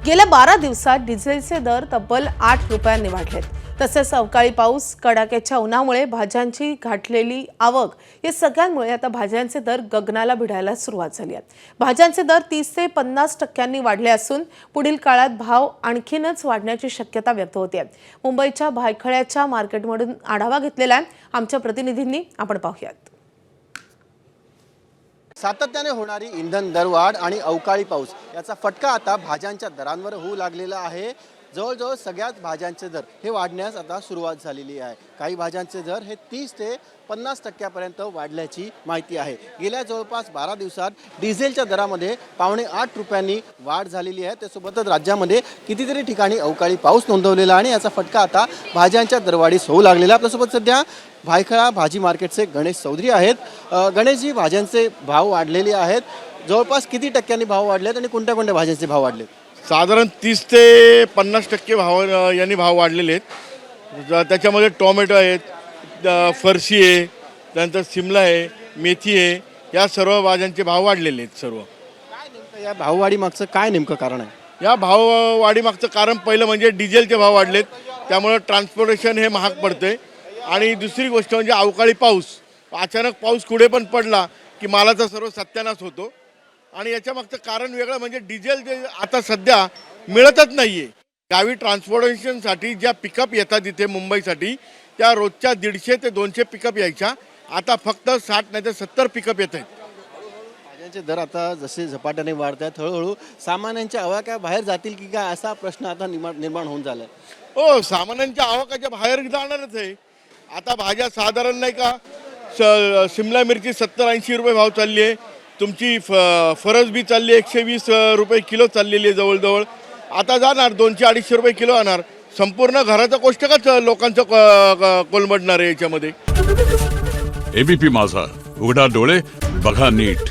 गेल्या 12 दिवसात डिझेलचे दर तब्बल 8 रुपयांनी वाढलेत। तसेच अवकाळी पाऊस, कडाक्याच्या उन्हामुळे भाज्यांची घटलेली आवक या सगळ्यांमुळे आता भाज्यांचे दर गगनाला भिडायला सुरुवात झाली आहे। भाज्यांचे दर 30 ते 50% वाढले असून पुढील काळात भाव आणखीनच वाढण्याची शक्यता व्यक्त होते। मुंबईच्या भायखळ्याच्या मार्केटमधून आढावा घेतलेला आहे आमच्या प्रतिनिधींनी, आपण पाहूयात। सातत्याने होणारी इंधन दरवाढ आणि अवकाळी पाऊस याचा फटका आता भाज्यांच्या दरांवर होऊ लागलेला आहे। जवळजवळ सगळ्याच भाज्यांचे दर हे वाढण्यास आता सुरुवात झालेली आहे। काही भाज्यांचे दर हे 30 ते 50% वाढल्याची माहिती आहे। गेल्या जवळपास 12 दिवसात डिझेलच्या दरामध्ये पावणे 8 रुपयांनी वाढ झालेली आहे। त्यासोबतच राज्यामध्ये कितीतरी ठिकाणी अवकाळी पाऊस नोंदवलेला आणि याचा फटका आता भाज्यांच्या दरवाढीस होऊ लागलेला आहे। त्यासोबत सध्या भायखळा भाजी मार्केटचे गणेश चौधरी आहेत। गणेशजी, भाज्यांचे भाव वाढलेले आहेत, जवळपास किती टक्क्यांनी भाव वाढलेत आणि कोणत्या कोणत्या भाज्यांचे भाव वाढलेत? साधारण 30 ते 50% यांनी भाव वाढलेले आहेत। त्याच्यामध्ये टोमॅटो आहेत, फरशी आहे, त्यानंतर शिमला आहे, मेथी आहे, या सर्व भाज्यांचे भाव वाढलेले आहेत सर्व। काय नेमकं या भाववाढीमागचं काय नेमकं कारण आहे? या भाववाढीमागचं कारण पहिलं म्हणजे डिझेलचे भाव वाढलेत, त्यामुळे ट्रान्सपोर्टेशन हे महाग पडते। आणि दुसरी गोष्ट म्हणजे अवकाळी पाऊस, अचानक पाऊस कुठे पण पडला की मालाचा सर्व सत्यानाश होतो। आणि याच्या मागचं कारण वेगळं म्हणजे डिझेल जे आता सध्या मिळतच नाही आहे। गावी ट्रान्सपोर्टेशनसाठी ज्या पिकअप येतात इथे मुंबईसाठी, त्या रोजच्या 150 ते 200 पिकअप यायच्या, आता फक्त 60 नाही तर 70 पिकअप येत आहेत। भाज्यांचे दर आता जसे झपाट्याने वाढत आहेत, हळूहळू सामान्यांच्या आवाक्या बाहेर जातील की काय असा प्रश्न आता निर्माण होऊन झाला आहे। हो, सामान्यांच्या आवाकाच्या बाहेर जाणारच आहे। आता भाज्या साधारण नाही का, शिमला मिरची 70-80 रुपये भाव चालली आहे, तुमची फरस बी चालली 120 रुपये किलो चाललेली आहे जवळजवळ। आता जाणार 200-250 रुपये किलो आणणार, संपूर्ण घराचं कोष्टकच लोकांचं कोलमडणार आहे याच्यामध्ये। एबीपी माझा, उघडा डोळे बघा नीट।